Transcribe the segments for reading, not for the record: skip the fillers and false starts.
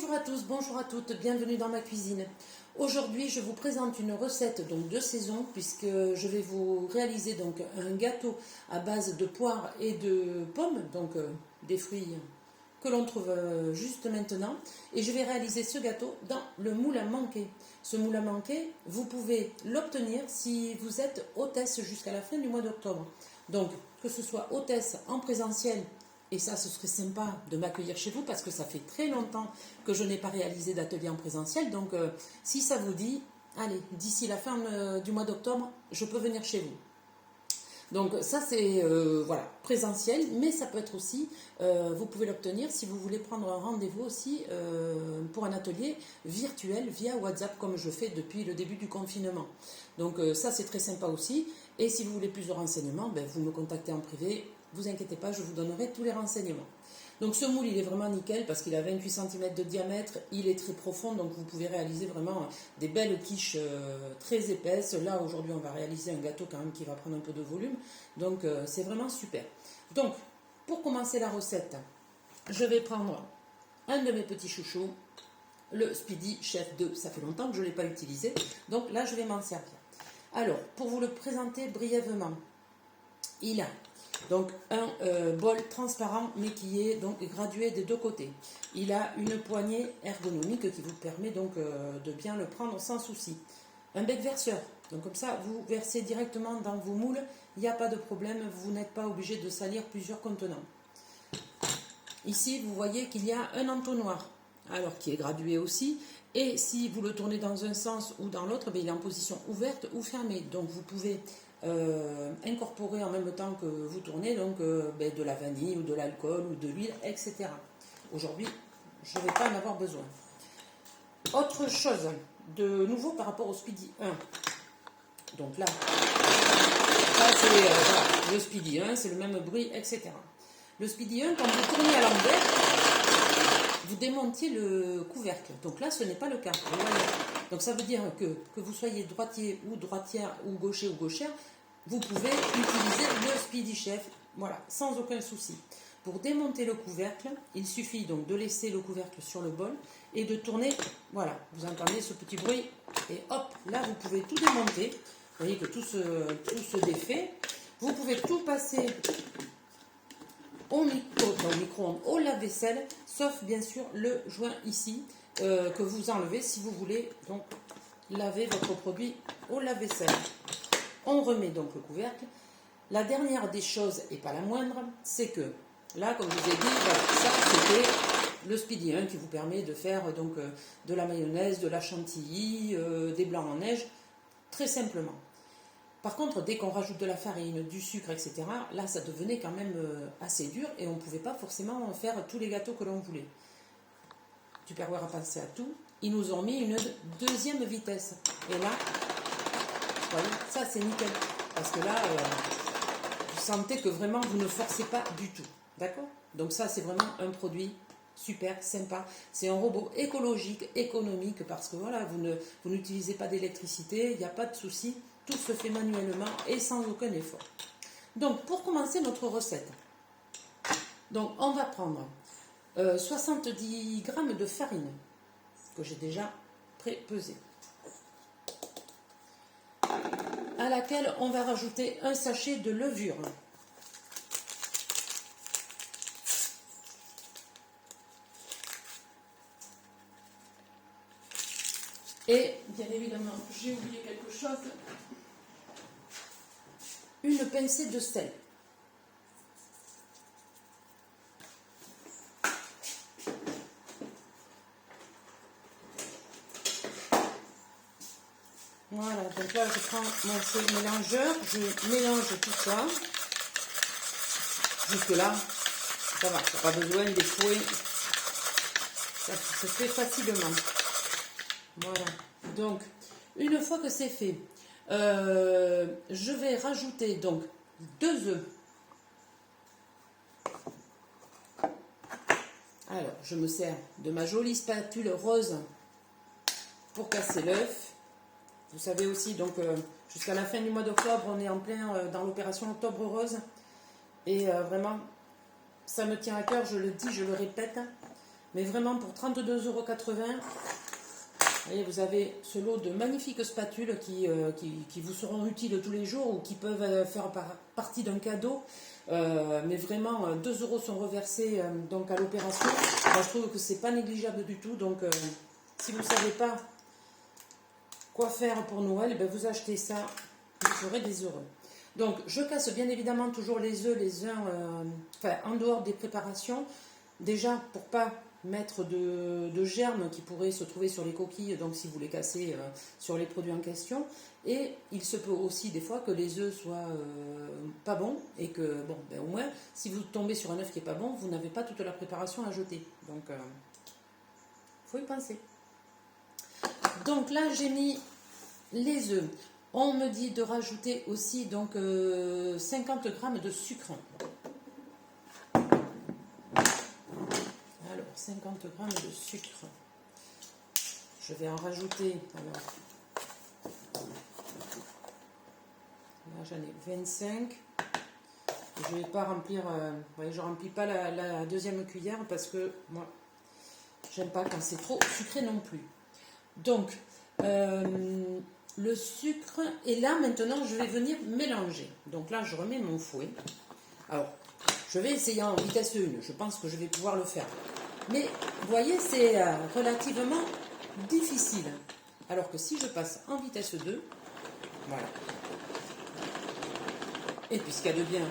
Bonjour à tous, bonjour à toutes, bienvenue dans ma cuisine. Aujourd'hui, je vous présente une recette donc de saison puisque je vais vous réaliser donc un gâteau à base de poires et de pommes, donc des fruits que l'on trouve juste maintenant. Et je vais réaliser ce gâteau dans le moule à manquer. Ce moule à manquer, vous pouvez l'obtenir si vous êtes hôtesse jusqu'à la fin du mois d'octobre. Donc, que ce soit hôtesse en présentiel, et ça, ce serait sympa de m'accueillir chez vous parce que ça fait très longtemps que je n'ai pas réalisé d'atelier en présentiel. Donc, si ça vous dit, allez, d'ici la fin du mois d'octobre, je peux venir chez vous. Donc ça c'est voilà, présentiel, mais ça peut être aussi, vous pouvez l'obtenir si vous voulez prendre un rendez-vous aussi pour un atelier virtuel via WhatsApp comme je fais depuis le début du confinement. Donc ça c'est très sympa aussi. Et si vous voulez plus de renseignements, ben, vous me contactez en privé, vous inquiétez pas, je vous donnerai tous les renseignements. Donc ce moule il est vraiment nickel parce qu'il a 28 cm de diamètre, il est très profond donc vous pouvez réaliser vraiment des belles quiches très épaisses. Là aujourd'hui on va réaliser un gâteau quand même qui va prendre un peu de volume, donc c'est vraiment super. Donc pour commencer la recette, je vais prendre un de mes petits chouchous, le Speedy Chef 2, ça fait longtemps que je ne l'ai pas utilisé, donc là je vais m'en servir. Alors pour vous le présenter brièvement, il a donc un bol transparent mais qui est donc gradué des deux côtés. Il a une poignée ergonomique qui vous permet donc de bien le prendre sans souci. Un bec verseur, donc comme ça vous versez directement dans vos moules, il n'y a pas de problème, vous n'êtes pas obligé de salir plusieurs contenants. Ici vous voyez qu'il y a un entonnoir, alors qui est gradué aussi, et si vous le tournez dans un sens ou dans l'autre, il est en position ouverte ou fermée, donc vous pouvez incorporer en même temps que vous tournez donc de la vanille ou de l'alcool ou de l'huile, etc. Aujourd'hui, je ne vais pas en avoir besoin. Autre chose de nouveau par rapport au Speedy 1. Donc là, ça c'est voilà, le Speedy 1, c'est le même bruit, etc. Le Speedy 1, quand vous tournez à l'envers, vous démontiez le couvercle. Donc là, ce n'est pas le cas. Donc ça veut dire que vous soyez droitier ou droitière ou gaucher ou gauchère, vous pouvez utiliser le Speedy Chef, voilà, sans aucun souci. Pour démonter le couvercle, il suffit donc de laisser le couvercle sur le bol et de tourner, voilà, vous entendez ce petit bruit, et hop, là vous pouvez tout démonter. Vous voyez que tout se défait. Vous pouvez tout passer au micro-ondes, au lave-vaisselle, sauf bien sûr le joint ici, que vous enlevez si vous voulez donc laver votre produit au lave-vaisselle. On remet donc le couvercle. La dernière des choses, et pas la moindre, c'est que là, comme je vous ai dit, voilà, ça c'était le Speedy 1 qui vous permet de faire donc de la mayonnaise, de la chantilly, des blancs en neige, très simplement. Par contre, dès qu'on rajoute de la farine, du sucre, etc., là, ça devenait quand même assez dur et on ne pouvait pas forcément faire tous les gâteaux que l'on voulait. Tupperware a pensé à tout. Ils nous ont mis une deuxième vitesse. Et là, vous voyez, ça c'est nickel. Parce que là, vous sentez que vraiment vous ne forcez pas du tout. D'accord? Donc ça, c'est vraiment un produit super sympa. C'est un robot écologique, économique, parce que voilà, vous n'utilisez pas d'électricité, il n'y a pas de souci. Tout se fait manuellement et sans aucun effort. Donc, pour commencer notre recette, donc on va prendre 70 g de farine que j'ai déjà pré-pesée, à laquelle on va rajouter un sachet de levure. Et bien évidemment, j'ai oublié quelque chose. Une pincée de sel. Voilà, donc là je prends mon mélangeur, je mélange tout ça. Jusque là, ça va, pas besoin des fouets. Ça se fait facilement. Voilà, donc une fois que c'est fait, je vais rajouter donc 2 œufs. Alors, je me sers de ma jolie spatule rose pour casser l'œuf. Vous savez aussi, donc jusqu'à la fin du mois d'octobre, on est en plein dans l'opération Octobre Rose. Et vraiment, ça me tient à cœur, je le dis, je le répète. Mais vraiment pour 32,80 €, voyez, vous avez ce lot de magnifiques spatules qui vous seront utiles tous les jours ou qui peuvent faire partie d'un cadeau. Mais vraiment, 2 € sont reversés donc à l'opération. Moi, je trouve que c'est pas négligeable du tout. Donc, si vous ne savez pas quoi faire pour Noël, ben vous achetez ça, vous serez des heureux. Donc, je casse bien évidemment toujours les œufs les uns en dehors des préparations. Déjà, pour pas mettre de germes qui pourraient se trouver sur les coquilles, donc si vous les cassez sur les produits en question. Et il se peut aussi des fois que les œufs soient pas bons et que, bon, ben, au moins, si vous tombez sur un œuf qui n'est pas bon, vous n'avez pas toute la préparation à jeter. Donc, faut y penser. Donc là, j'ai mis les œufs. On me dit de rajouter aussi donc 50 g de sucre. Alors, 50 g de sucre. Je vais en rajouter. Alors, là, j'en ai 25. Je ne vais pas remplir. Je ne remplis pas la deuxième cuillère parce que moi, j'aime pas quand c'est trop sucré non plus. Donc, le sucre, et là maintenant je vais venir mélanger. Donc là je remets mon fouet. Alors je vais essayer en vitesse 1, je pense que je vais pouvoir le faire. Mais vous voyez, c'est relativement difficile. Alors que si je passe en vitesse 2, voilà. Et puis ce qu'il y a de bien,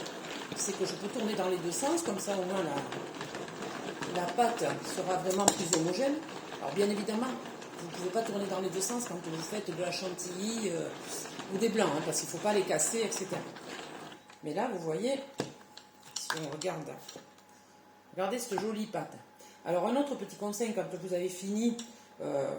c'est que je peux tourner dans les deux sens, comme ça au moins la pâte sera vraiment plus homogène. Alors bien évidemment, vous ne pouvez pas tourner dans les deux sens quand vous faites de la chantilly ou des blancs, parce qu'il ne faut pas les casser, etc. Mais là, vous voyez, si on regarde, regardez cette jolie pâte. Alors, un autre petit conseil, quand vous avez fini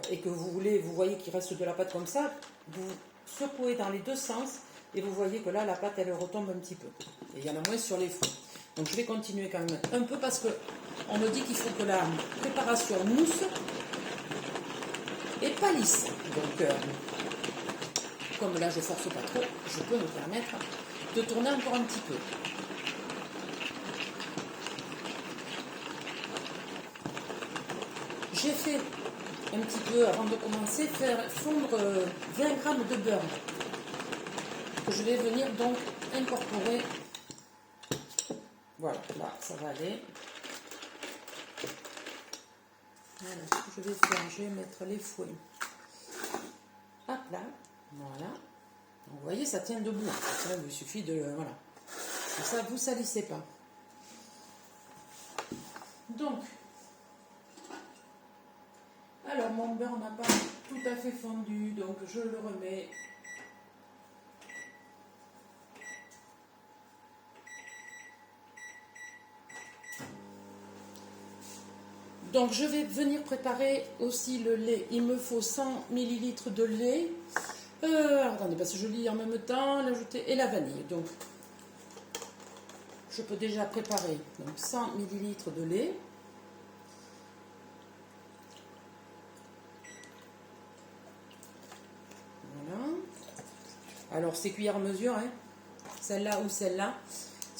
et que vous voyez qu'il reste de la pâte comme ça, vous secouez dans les deux sens et vous voyez que là, la pâte, elle retombe un petit peu. Et il y en a moins sur les fruits. Donc, je vais continuer quand même un peu parce qu'on me dit qu'il faut que la préparation mousse et pas lisse. Donc, comme là je force pas trop, je peux me permettre de tourner encore un petit peu. J'ai fait un petit peu, avant de commencer, faire fondre 20 g de beurre que je vais venir donc incorporer. Voilà, là ça va aller. Voilà, ce que je vais faire, je vais mettre les fouets. Hop là, voilà. Donc, vous voyez, ça tient debout. Ça, il suffit de... Voilà. Comme ça, vous ne salissez pas. Donc, alors mon beurre n'a pas tout à fait fondu, donc je le remets. Donc je vais venir préparer aussi le lait. Il me faut 100 ml de lait. Attendez, parce que je lis en même temps, l'ajouter et la vanille. Donc je peux déjà préparer donc 100 ml de lait. Voilà. Alors ces cuillères à mesure, hein, celle-là ou celle-là,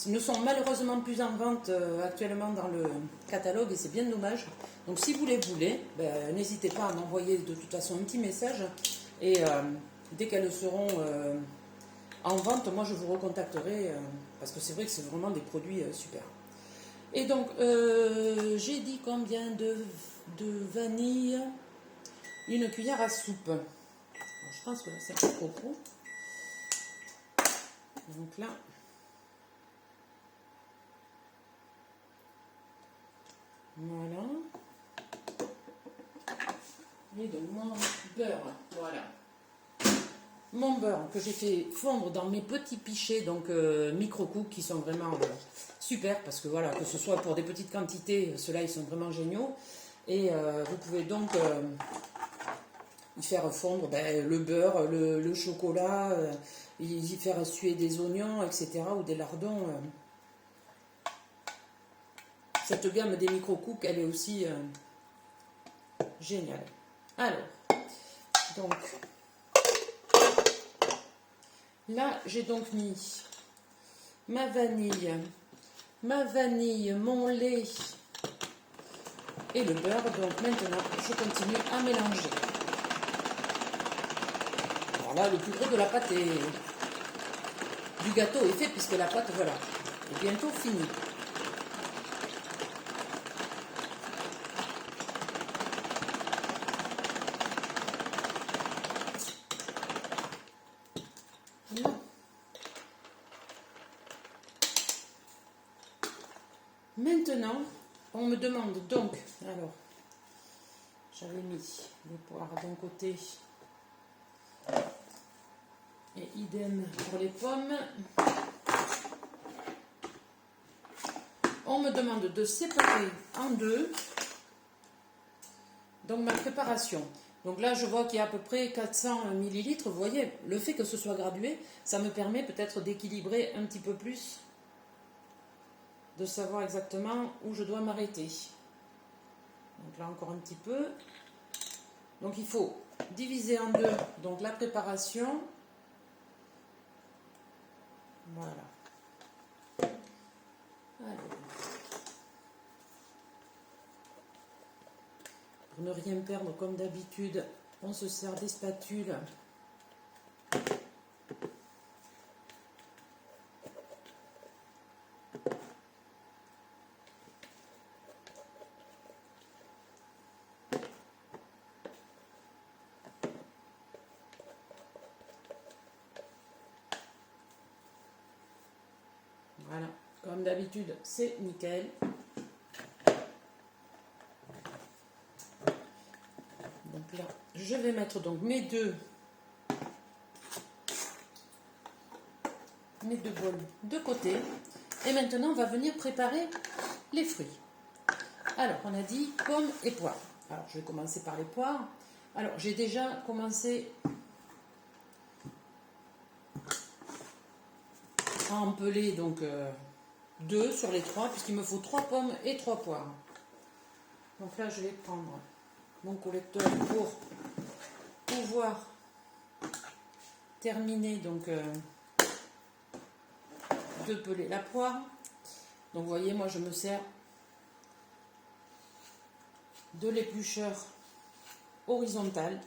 ne sont malheureusement plus en vente actuellement dans le catalogue et c'est bien dommage. Donc si vous les voulez, ben, n'hésitez pas à m'envoyer de toute façon un petit message et dès qu'elles seront en vente, moi je vous recontacterai parce que c'est vrai que c'est vraiment des produits super. Et donc j'ai dit combien de vanille? Une cuillère à soupe. Alors, je pense que là c'est un peu trop gros. Donc là, voilà. Et donc mon beurre, voilà. Mon beurre que j'ai fait fondre dans mes petits pichets, donc micro-cook, qui sont vraiment super, parce que voilà, que ce soit pour des petites quantités, ceux-là ils sont vraiment géniaux. Et vous pouvez donc y faire fondre le beurre, le chocolat, y faire suer des oignons, etc. ou des lardons. Cette gamme des micro-cooks, elle est aussi géniale. Alors, donc, là, j'ai donc mis ma vanille, mon lait et le beurre. Donc maintenant, je continue à mélanger. Alors là, le plus gros de la pâte du gâteau est fait puisque la pâte, voilà, est bientôt finie. Maintenant, on me demande donc, alors, j'avais mis les poires d'un côté et idem pour les pommes. On me demande de séparer en deux donc ma préparation. Donc là, je vois qu'il y a à peu près 400 millilitres. Vous voyez, le fait que ce soit gradué, ça me permet peut-être d'équilibrer un petit peu plus, de savoir exactement où je dois m'arrêter. Donc là, encore un petit peu. Donc il faut diviser en deux donc la préparation. Voilà. Alors, pour ne rien perdre, comme d'habitude, on se sert des spatules. Voilà, comme d'habitude, c'est nickel. Donc là, je vais mettre donc mes deux bols de côté. Et maintenant, on va venir préparer les fruits. Alors, on a dit pommes et poires. Alors, je vais commencer par les poires. Alors, j'ai déjà commencé à empeler donc 2 sur les 3, puisqu'il me faut 3 pommes et 3 poires. Donc là, je vais prendre mon collecteur pour pouvoir terminer donc de peler la poire. Donc vous voyez, moi je me sers de l'éplucheur horizontal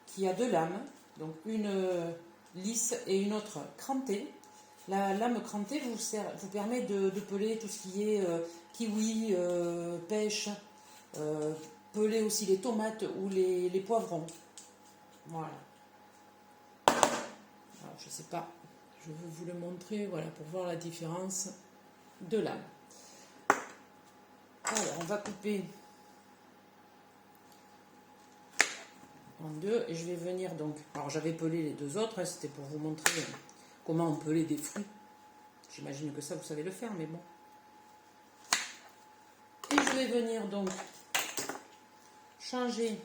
qui a 2 lames, donc une lisse et une autre crantée. La lame crantée vous permet de peler tout ce qui est kiwi, pêche, peler aussi les tomates ou les poivrons. Voilà. Alors, je ne sais pas, je vais vous le montrer, voilà, pour voir la différence de lame. Alors, on va couper en deux et je vais venir donc. Alors, j'avais pelé les 2 autres, hein, c'était pour vous montrer comment on pelait des fruits. J'imagine que ça, vous savez le faire, mais bon. Et je vais venir donc changer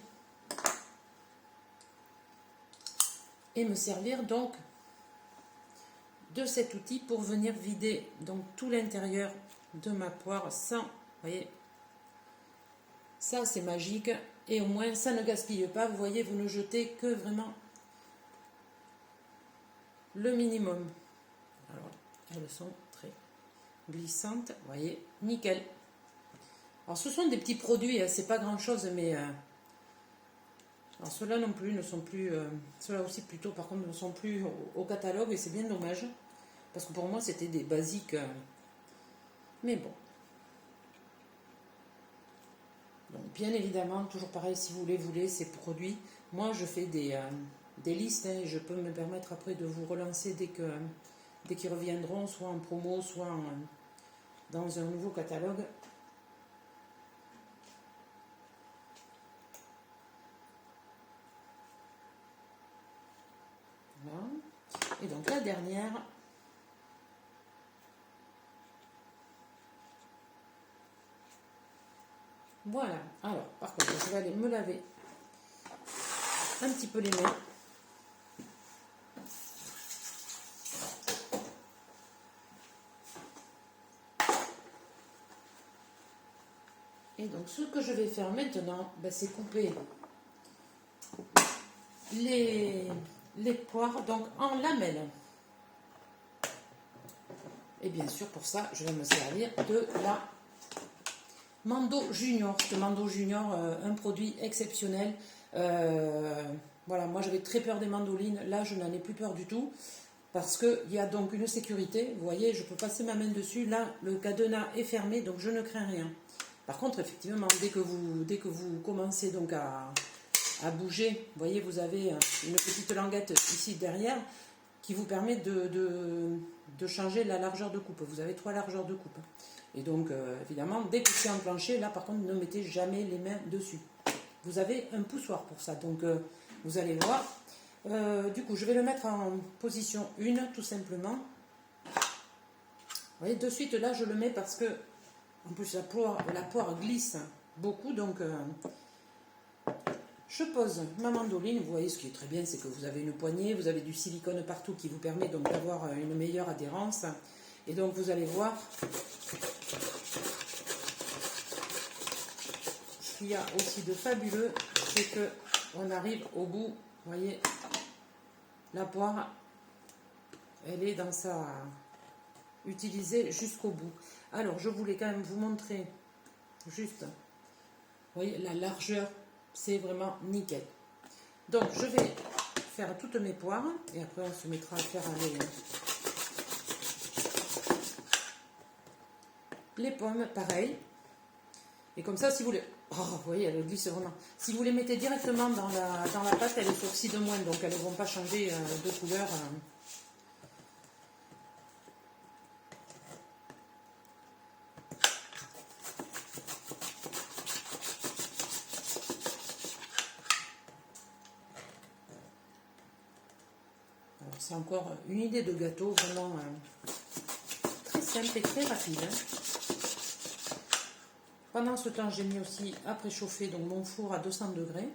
et me servir donc de cet outil pour venir vider donc tout l'intérieur de ma poire sans, vous voyez, ça c'est magique et au moins ça ne gaspille pas. Vous voyez, vous ne jetez que vraiment le minimum. Alors, elles sont très glissantes, vous voyez, nickel. Alors ce sont des petits produits, hein, c'est pas grand chose, mais alors ceux-là non plus ne sont plus, ceux-là aussi plutôt par contre ne sont plus au catalogue et c'est bien dommage parce que pour moi c'était des basiques, mais bon. Donc bien évidemment, toujours pareil, si vous les voulez, ces produits, moi je fais des listes, hein, et je peux me permettre après de vous relancer dès qu'ils reviendront, soit en promo, soit dans un nouveau catalogue. Voilà. Et donc la dernière, voilà. Alors par contre, je vais aller me laver un petit peu les mains. Et donc ce que je vais faire maintenant, ben, c'est couper les poires donc en lamelles. Et bien sûr pour ça, je vais me servir de la Mando Junior. Ce Mando Junior, un produit exceptionnel. Voilà, moi j'avais très peur des mandolines. Là, je n'en ai plus peur du tout. Parce qu'il y a donc une sécurité. Vous voyez, je peux passer ma main dessus. Là, le cadenas est fermé, donc je ne crains rien. Par contre, effectivement, dès que vous commencez donc à bouger, vous voyez, vous avez une petite languette ici derrière qui vous permet de changer la largeur de coupe. Vous avez 3 largeurs de coupe. Et donc, évidemment, dès que c'est enclenché, là, par contre, ne mettez jamais les mains dessus. Vous avez un poussoir pour ça. Donc, vous allez voir. Du coup, je vais le mettre en position 1, tout simplement. Vous voyez, de suite, là, je le mets parce que, en plus, la poire glisse beaucoup. Donc, je pose ma mandoline. Vous voyez, ce qui est très bien, c'est que vous avez une poignée, vous avez du silicone partout qui vous permet donc d'avoir une meilleure adhérence. Et donc, vous allez voir ce qu'il y a aussi de fabuleux, c'est que on arrive au bout. Vous voyez, la poire, elle est dans sa utilisée jusqu'au bout. Alors, je voulais quand même vous montrer juste, vous voyez, la largeur, c'est vraiment nickel. Donc, je vais faire toutes mes poires et après, on se mettra à faire les pommes, pareil. Et comme ça, si vous les... Oh, vous voyez, elle glisse vraiment. Si vous les mettez directement dans la pâte, elles s'oxydent moins, donc elles ne vont pas changer de couleur. C'est encore une idée de gâteau vraiment très simple et très rapide. Pendant ce temps, j'ai mis aussi à préchauffer donc mon four à 200 degrés.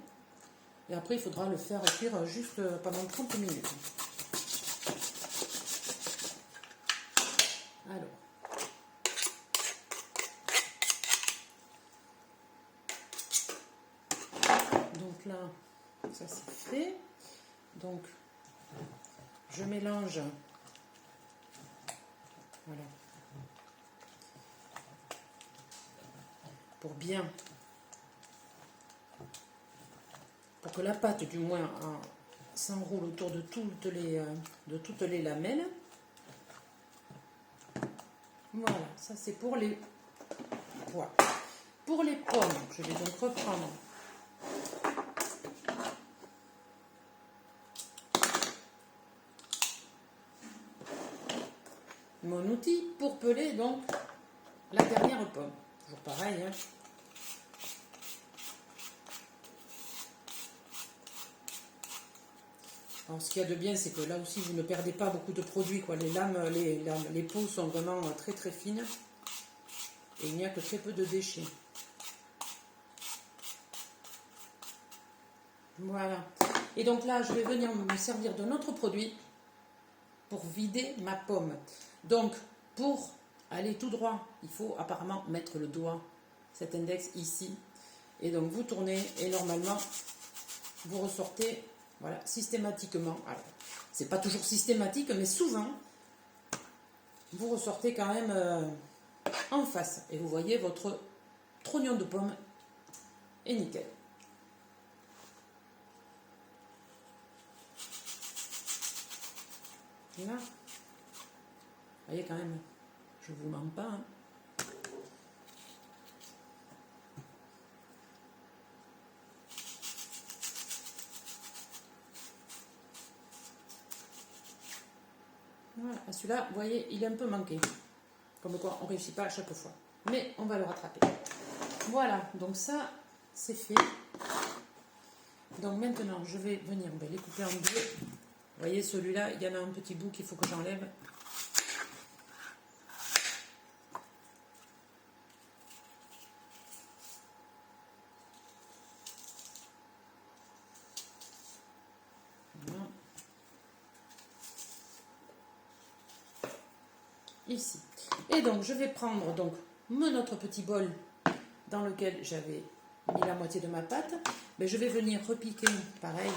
Et après, il faudra le faire cuire juste pendant 30 minutes. Alors. Donc là, ça c'est fait. Donc, je mélange. Voilà. Pour que la pâte du moins s'enroule autour de toutes les lamelles. Voilà, ça c'est pour les pois. Pour les pommes, je vais donc reprendre mon outil pour peler donc la dernière pomme. Toujours pareil, hein. Alors, ce qu'il y a de bien, c'est que là aussi, vous ne perdez pas beaucoup de produits, quoi. Les lames, les peaux sont vraiment très très fines. Et il n'y a que très peu de déchets. Voilà. Et donc là, je vais venir me servir d'un autre produit pour vider ma pomme. Donc, pour aller tout droit, il faut apparemment mettre le doigt, cet index ici. Et donc, vous tournez et normalement, vous ressortez... Voilà, systématiquement. Alors, c'est pas toujours systématique, mais souvent, vous ressortez quand même en face. Et vous voyez, votre trognon de pomme est nickel. Là, vous voyez quand même, je vous mens pas. Hein. Voilà, celui-là, vous voyez, il est un peu manqué. Comme quoi, on ne réussit pas à chaque fois. Mais on va le rattraper. Voilà, donc ça, c'est fait. Donc maintenant, je vais venir les couper en deux. Vous voyez, celui-là, il y en a un petit bout qu'il faut que j'enlève. Ici. Et donc, je vais prendre donc mon autre petit bol dans lequel j'avais mis la moitié de ma pâte. Mais je vais venir repiquer, pareil,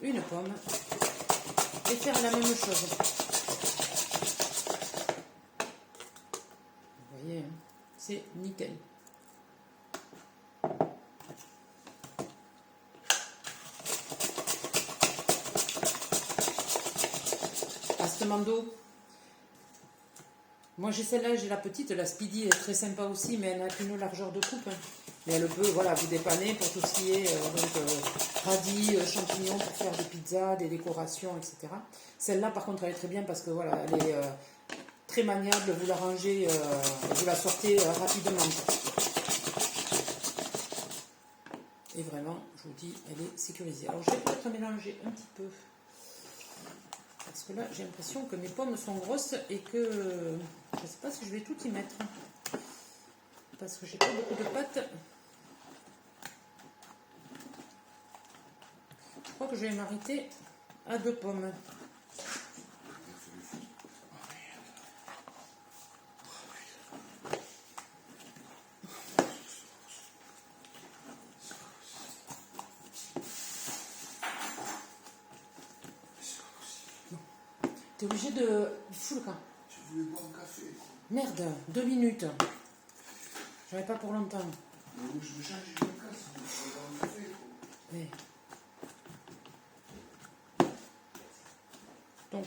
une pomme et faire la même chose. Vous voyez, hein, c'est nickel. ajustement d'eau. Moi j'ai celle-là, j'ai la petite, la Speedy est très sympa aussi, mais elle n'a qu'une largeur de coupe. Hein. Mais elle peut voilà, vous dépanner pour tout ce qui est radis, champignons pour faire des pizzas, des décorations, etc. Celle-là par contre elle est très bien parce que voilà, elle est très maniable, vous la rangez, vous la sortez rapidement. Et vraiment, je vous dis, elle est sécurisée. Alors je vais peut-être mélanger un petit peu. Parce que là, j'ai l'impression que mes pommes sont grosses et que je ne sais pas si je vais tout y mettre. Parce que j'ai pas beaucoup de pâte. Je crois que je vais m'arrêter à 2 pommes. T'es obligé de... Fou le camp. Je voulais boire un café. Merde, 2 minutes. J'en ai pas pour longtemps. Je me change, je me casse. Je voulais boire un café. Ouais. Donc,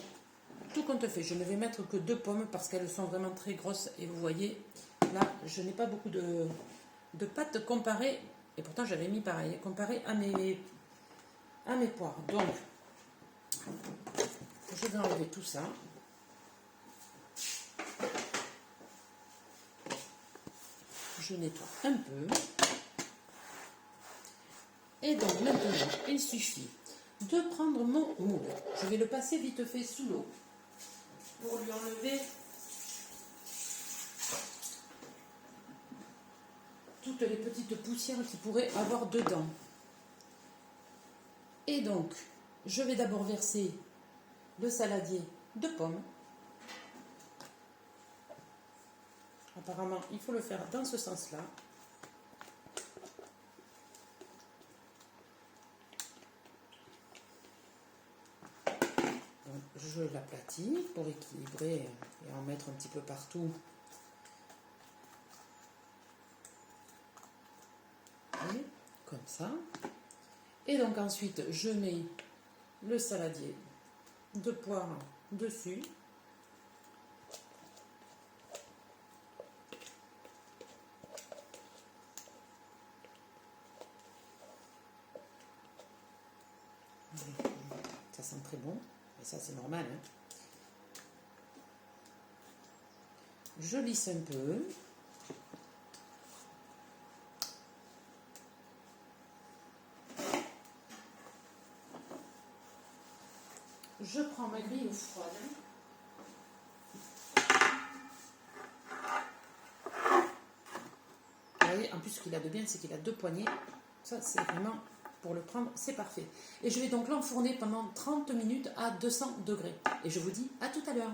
tout compte fait, je ne vais mettre que 2 pommes parce qu'elles sont vraiment très grosses. Et vous voyez, là, je n'ai pas beaucoup de pâte comparé, et pourtant j'avais mis pareil, comparé à mes poires. Donc, je vais enlever tout ça. Je nettoie un peu. Et donc maintenant, il suffit de prendre mon moule. Je vais le passer vite fait sous l'eau pour lui enlever toutes les petites poussières qu'il pourrait avoir dedans. Et donc, je vais d'abord verser le saladier de pommes. Apparemment, il faut le faire dans ce sens-là. Donc, je l'aplatis pour équilibrer et en mettre un petit peu partout. Et comme ça. Et donc ensuite, je mets le saladier de poire dessus. Ça sent très bon, et ça c'est normal. Hein. Je lisse un peu. Je prends ma grille froide. Vous voyez, en plus ce qu'il a de bien, c'est qu'il a 2 poignées. Ça, c'est vraiment, pour le prendre, c'est parfait. Et je vais donc l'enfourner pendant 30 minutes à 200 degrés. Et je vous dis à tout à l'heure.